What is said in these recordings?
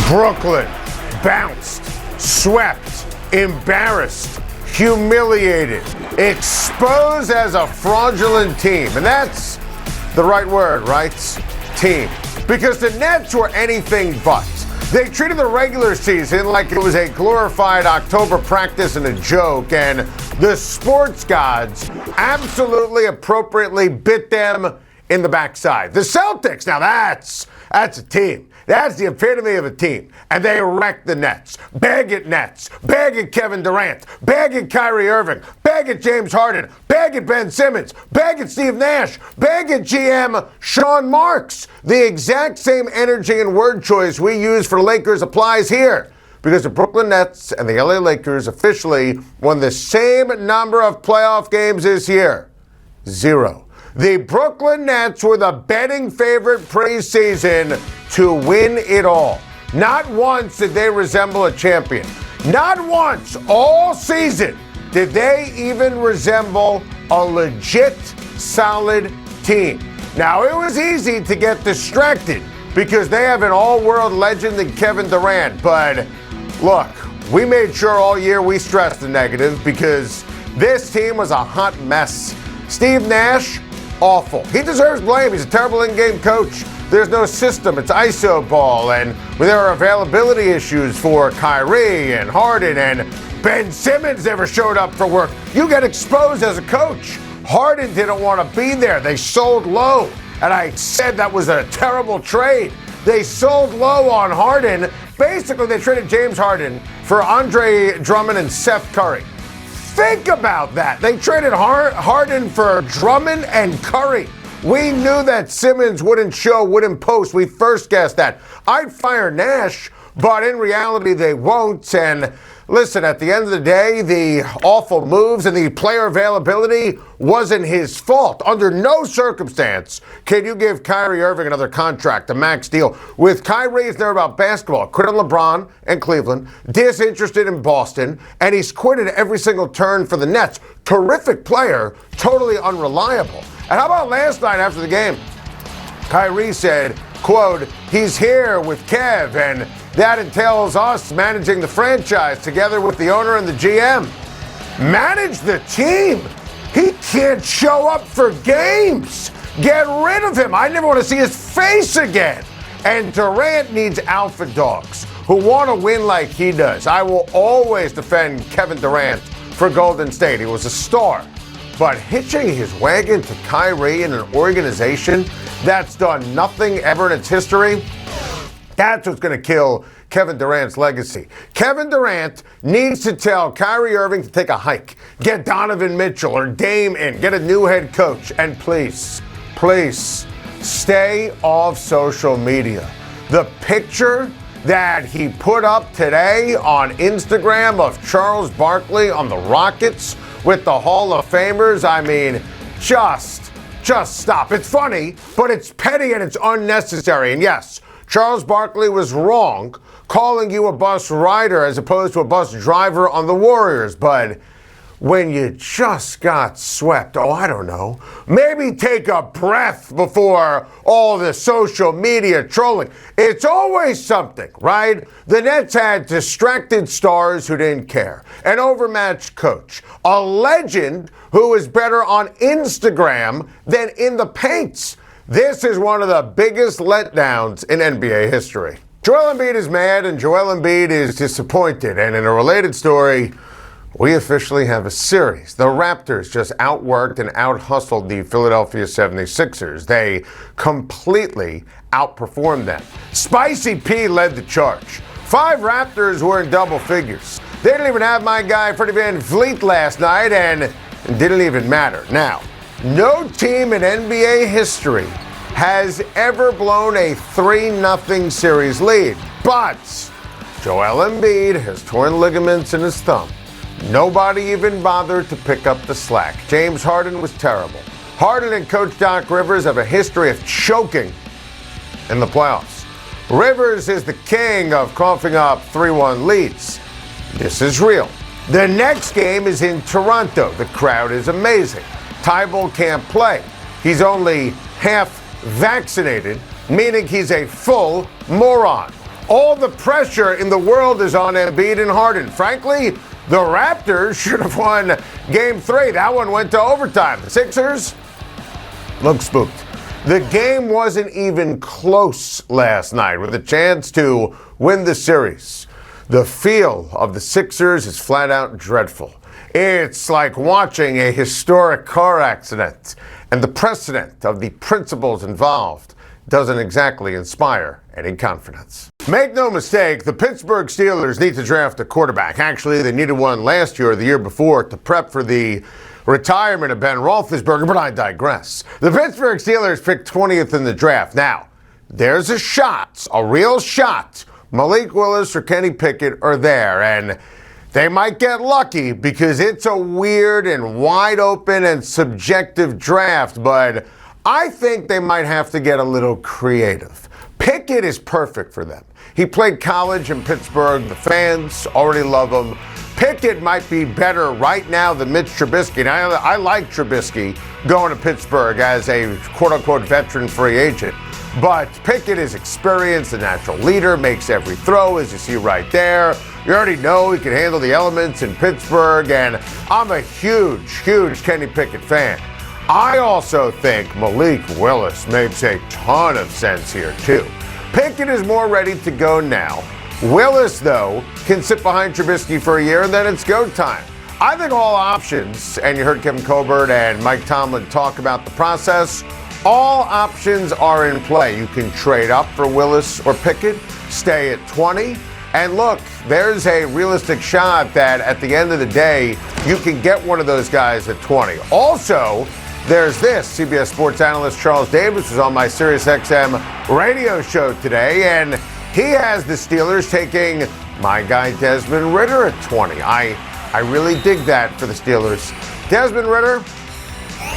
Brooklyn bounced, swept, embarrassed, humiliated, exposed as a fraudulent team. And that's the right word, right? Team. Because the Nets were anything but. They treated the regular season like it was a glorified October practice and a joke, and the sports gods absolutely appropriately bit them in the backside. The Celtics, now that's a team. That's the epitome of a team. And they wrecked the Nets. Bag at Nets. Bag at Kevin Durant. Bag at Kyrie Irving. Bag at James Harden. Bag at Ben Simmons. Bag at Steve Nash. Bag at GM Sean Marks. The exact same energy and word choice we use for Lakers applies here. Because the Brooklyn Nets and the LA Lakers officially won the same number of playoff games this year. 0. The Brooklyn Nets were the betting favorite preseason to win it all. Not once did they resemble a champion. Not once all season did they even resemble a legit, solid team. Now, it was easy to get distracted because they have an all-world legend in Kevin Durant. But look, we made sure all year we stressed the negative because this team was a hot mess. Steve Nash, awful. He deserves blame. He's a terrible in-game coach. There's no system. It's ISO ball. And there are availability issues for Kyrie and Harden, and Ben Simmons never showed up for work. You get exposed as a coach. Harden didn't want to be there. They sold low. And I said that was a terrible trade. They sold low on Harden. Basically, they traded James Harden for Andre Drummond and Seth Curry. Think about that. They traded Harden for Drummond and Curry. We knew that Simmons wouldn't show, wouldn't post. We first guessed that. I'd fire Nash, but in reality, they won't. And listen, at the end of the day, the awful moves and the player availability wasn't his fault. Under no circumstance can you give Kyrie Irving another contract, a max deal. With Kyrie, it's never about basketball. Quit on LeBron and Cleveland, disinterested in Boston, and he's quitted every single turn for the Nets. Terrific player, totally unreliable. And how about last night after the game? Kyrie said, quote, he's here with Kev, and that entails us managing the franchise together with the owner and the GM. Manage the team. He can't show up for games. Get rid of him. I never want to see his face again. And Durant needs alpha dogs who want to win like he does. I will always defend Kevin Durant for Golden State. He was a star. But hitching his wagon to Kyrie in an organization that's done nothing ever in its history, that's what's going to kill Kevin Durant's legacy. Kevin Durant needs to tell Kyrie Irving to take a hike, get Donovan Mitchell or Dame in, get a new head coach, and please, stay off social media. The picture that he put up today on Instagram of Charles Barkley on the Rockets with the Hall of Famers, I mean, just stop. It's funny, but it's petty and it's unnecessary. And yes, Charles Barkley was wrong calling you a bus rider as opposed to a bus driver on the Warriors. But when you just got swept, I don't know, maybe take a breath before all the social media trolling. It's always something, right? The Nets had distracted stars who didn't care, an overmatched coach, a legend who is better on Instagram than in the paints. This is one of the biggest letdowns in NBA history. Joel Embiid is mad and Joel Embiid is disappointed. And in a related story, we officially have a series. The Raptors just outworked and out-hustled the Philadelphia 76ers. They completely outperformed them. Spicy P led the charge. 5 Raptors were in double figures. They didn't even have my guy Freddie Van Vliet last night, and it didn't even matter. Now, no team in NBA history has ever blown a 3-0 series lead. But Joel Embiid has torn ligaments in his thumb. Nobody even bothered to pick up the slack. James Harden was terrible. Harden and Coach Doc Rivers have a history of choking in the playoffs. Rivers is the king of coughing up 3-1 leads. This is real. The next game is in Toronto. The crowd is amazing. Tybalt can't play. He's only half vaccinated, meaning he's a full moron. All the pressure in the world is on Embiid and Harden. Frankly, the Raptors should have won Game 3. That one went to overtime. The Sixers look spooked. The game wasn't even close last night with a chance to win the series. The feel of the Sixers is flat out dreadful. It's like watching a historic car accident, and the precedent of the principles involved doesn't exactly inspire any confidence. Make no mistake, the Pittsburgh Steelers need to draft a quarterback. Actually, they needed one last year or the year before to prep for the retirement of Ben Roethlisberger, but I digress. The Pittsburgh Steelers picked 20th in the draft. Now, there's a shot, a real shot. Malik Willis or Kenny Pickett are there, and they might get lucky because it's a weird and wide open and subjective draft, but I think they might have to get a little creative. Pickett is perfect for them. He played college in Pittsburgh. The fans already love him. Pickett might be better right now than Mitch Trubisky. And I like Trubisky going to Pittsburgh as a quote-unquote veteran free agent. But Pickett is experienced, a natural leader, makes every throw, as you see right there. You already know he can handle the elements in Pittsburgh, and I'm a huge Kenny Pickett fan. I also think Malik Willis makes a ton of sense here, too. Pickett is more ready to go now. Willis, though, can sit behind Trubisky for a year, and then it's go time. I think all options, and you heard Kevin Colbert and Mike Tomlin talk about the process, all options are in play. You can trade up for Willis or Pickett, stay at 20, and look, there's a realistic shot that at the end of the day, you can get one of those guys at 20. Also, there's this. CBS Sports analyst Charles Davis was on my SiriusXM radio show today, and he has the Steelers taking my guy Desmond Ridder at 20. I really dig that for the Steelers. Desmond Ridder,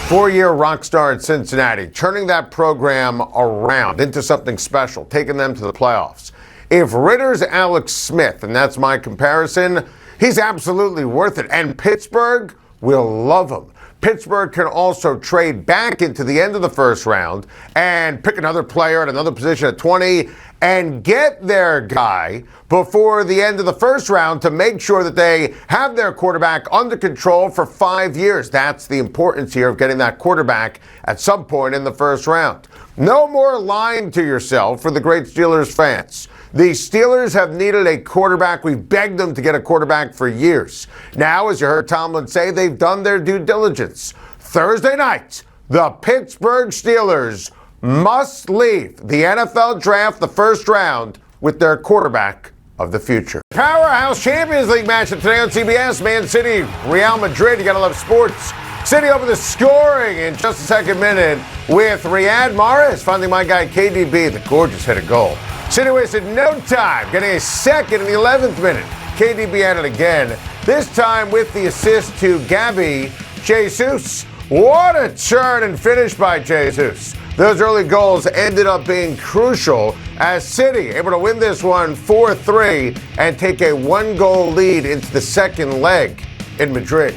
4-year rock star at Cincinnati, turning that program around into something special, taking them to the playoffs. If Ridder's Alex Smith, and that's my comparison, he's absolutely worth it. And Pittsburgh will love him. Pittsburgh can also trade back into the end of the first round and pick another player at another position at 20 and get their guy before the end of the first round to make sure that they have their quarterback under control for 5 years. That's the importance here of getting that quarterback at some point in the first round. No more lying to yourself for the great Steelers fans. The Steelers have needed a quarterback. We've begged them to get a quarterback for years. Now, as you heard Tomlin say, they've done their due diligence. Thursday night, the Pittsburgh Steelers must leave the NFL draft, the first round, with their quarterback of the future. Powerhouse Champions League matchup today on CBS. Man City, Real Madrid. You gotta love sports. City over the scoring in just a second minute with Riyad Mahrez finding my guy KDB, the gorgeous headed goal. City wasted no time, getting a second in the 11th minute. KDB at it again, this time with the assist to Gabby Jesus. What a turn and finish by Jesus. Those early goals ended up being crucial as City able to win this one 4-3 and take a 1-goal lead into the second leg in Madrid.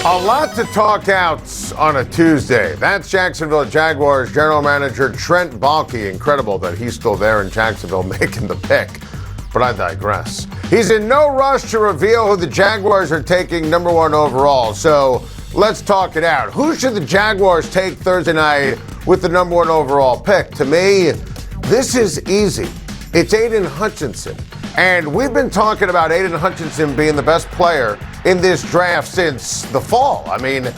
A lot to talk out on a Tuesday. That's Jacksonville Jaguars general manager Trent Baalke. Incredible that he's still there in Jacksonville making the pick. But I digress. He's in no rush to reveal who the Jaguars are taking number 1 overall. So let's talk it out. Who should the Jaguars take Thursday night with the number 1 overall pick? To me, this is easy. It's Aiden Hutchinson. And we've been talking about Aiden Hutchinson being the best player in this draft since the fall. I mean,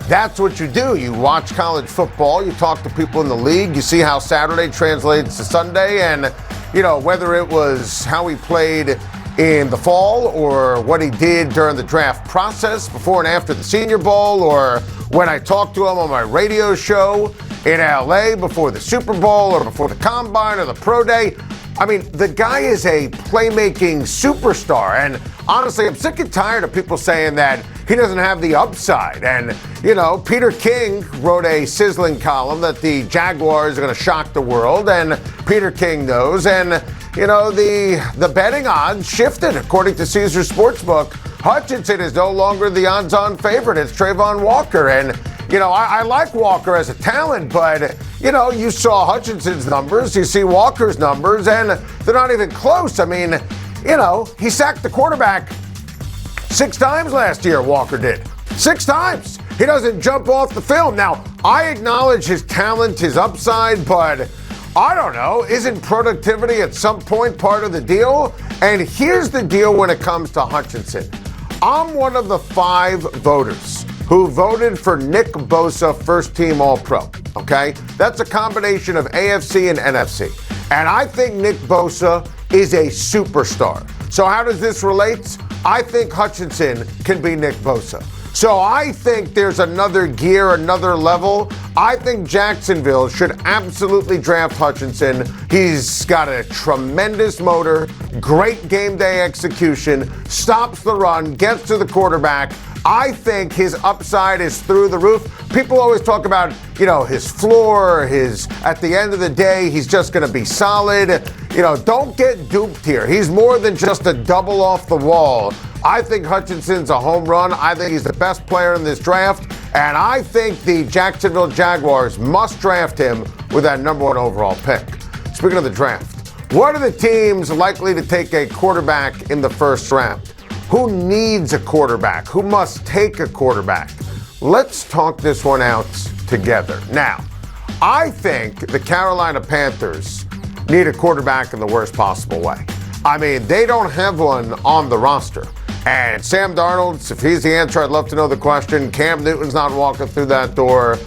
that's what you do. You watch college football, you talk to people in the league, you see how Saturday translates to Sunday, and, you know, whether it was how he played in the fall or what he did during the draft process before and after the Senior Bowl, or when I talked to him on my radio show in LA before the Super Bowl or before the Combine or the Pro Day. I mean, the guy is a playmaking superstar, and honestly, I'm sick and tired of people saying that he doesn't have the upside. And, you know, Peter King wrote a sizzling column that the Jaguars are going to shock the world, and Peter King knows. And, you know, the betting odds shifted. According to Caesars Sportsbook, Hutchinson is no longer the odds-on favorite. It's Trayvon Walker, and I like Walker as a talent, but, you saw Hutchinson's numbers, you see Walker's numbers, and they're not even close. I mean, he sacked the quarterback 6 times last year, Walker did. 6 times. He doesn't jump off the film. Now, I acknowledge his talent, his upside, but I don't know. Isn't productivity at some point part of the deal? And here's the deal when it comes to Hutchinson. I'm one of the 5 voters who voted for Nick Bosa first-team All-Pro, okay? That's a combination of AFC and NFC. And I think Nick Bosa is a superstar. So how does this relate? I think Hutchinson can be Nick Bosa. So I think there's another gear, another level. I think Jacksonville should absolutely draft Hutchinson. He's got a tremendous motor, great game day execution, stops the run, gets to the quarterback. I think his upside is through the roof. People always talk about, his floor, at the end of the day, he's just going to be solid. Don't get duped here. He's more than just a double off the wall. I think Hutchinson's a home run. I think he's the best player in this draft. And I think the Jacksonville Jaguars must draft him with that number 1 overall pick. Speaking of the draft, what are the teams likely to take a quarterback in the first round? Who needs a quarterback? Who must take a quarterback? Let's talk this one out together. Now, I think the Carolina Panthers need a quarterback in the worst possible way. I mean, they don't have one on the roster. And Sam Darnold, if he's the answer, I'd love to know the question. Cam Newton's not walking through that door.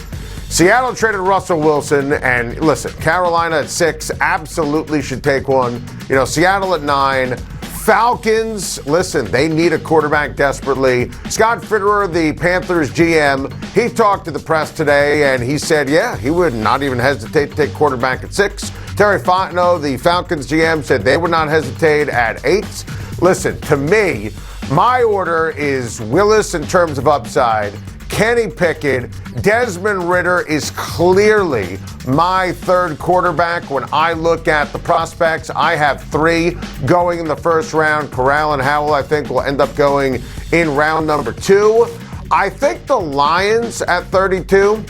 Seattle traded Russell Wilson, and listen, Carolina at 6 absolutely should take one. Seattle at 9. Falcons, listen, they need a quarterback desperately. Scott Fitterer, the Panthers GM, he talked to the press today, and he said, he would not even hesitate to take quarterback at 6. Terry Fontenot, the Falcons GM, said they would not hesitate at 8. Listen, to me, my order is Willis in terms of upside, Kenny Pickett, Desmond Ridder is clearly my 3rd quarterback. When I look at the prospects, I have 3 going in the first round. Corral and Howell, I think, will end up going in round number 2. I think the Lions at 32,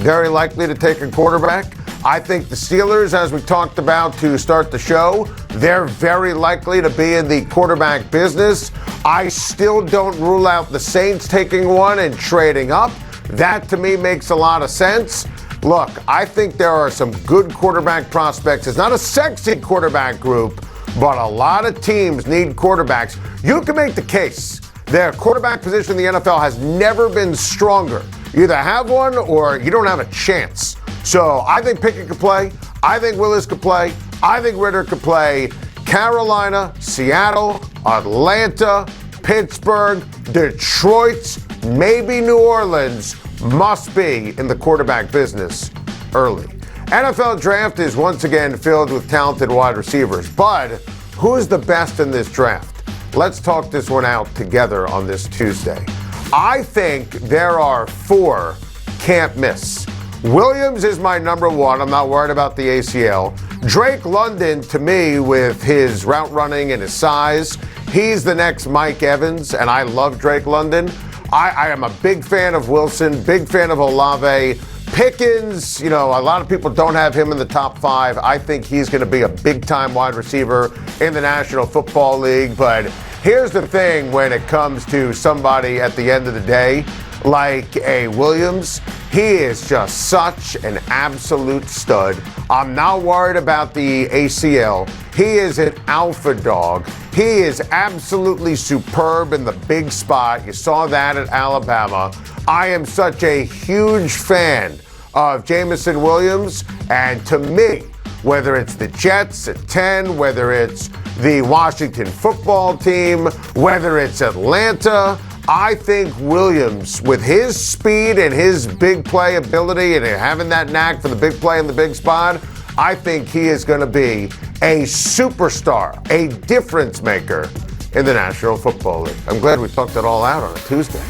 very likely to take a quarterback. I think the Steelers, as we talked about to start the show, they're very likely to be in the quarterback business. I still don't rule out the Saints taking one and trading up. That, to me, makes a lot of sense. Look, I think there are some good quarterback prospects. It's not a sexy quarterback group, but a lot of teams need quarterbacks. You can make the case. Their quarterback position in the NFL has never been stronger. You either have one or you don't have a chance. So I think Pickett could play. I think Willis could play. I think Ridder could play. Carolina, Seattle, Atlanta, Pittsburgh, Detroit, maybe New Orleans must be in the quarterback business early. NFL draft is once again filled with talented wide receivers, but who's the best in this draft? Let's talk this one out together on this Tuesday. I think there are 4 can't miss. Williams is my number 1. I'm not worried about the ACL. Drake London, to me, with his route running and his size, he's the next Mike Evans, and I love Drake London. I am a big fan of Wilson, big fan of Olave. Pickens, a lot of people don't have him in the top 5. I think he's going to be a big-time wide receiver in the National Football League. But here's the thing when it comes to somebody at the end of the day, like a Williams, he is just such an absolute stud. I'm not worried about the ACL. He is an alpha dog. He is absolutely superb in the big spot. You saw that at Alabama. I am such a huge fan of Jameson Williams, and to me, whether it's the Jets at 10, whether it's the Washington football team, whether it's Atlanta, I think Williams, with his speed and his big play ability and having that knack for the big play in the big spot, I think he is going to be a superstar, a difference maker in the National Football League. I'm glad we talked it all out on a Tuesday.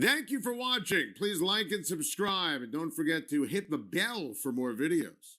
Thank you for watching. Please like and subscribe, and don't forget to hit the bell for more videos.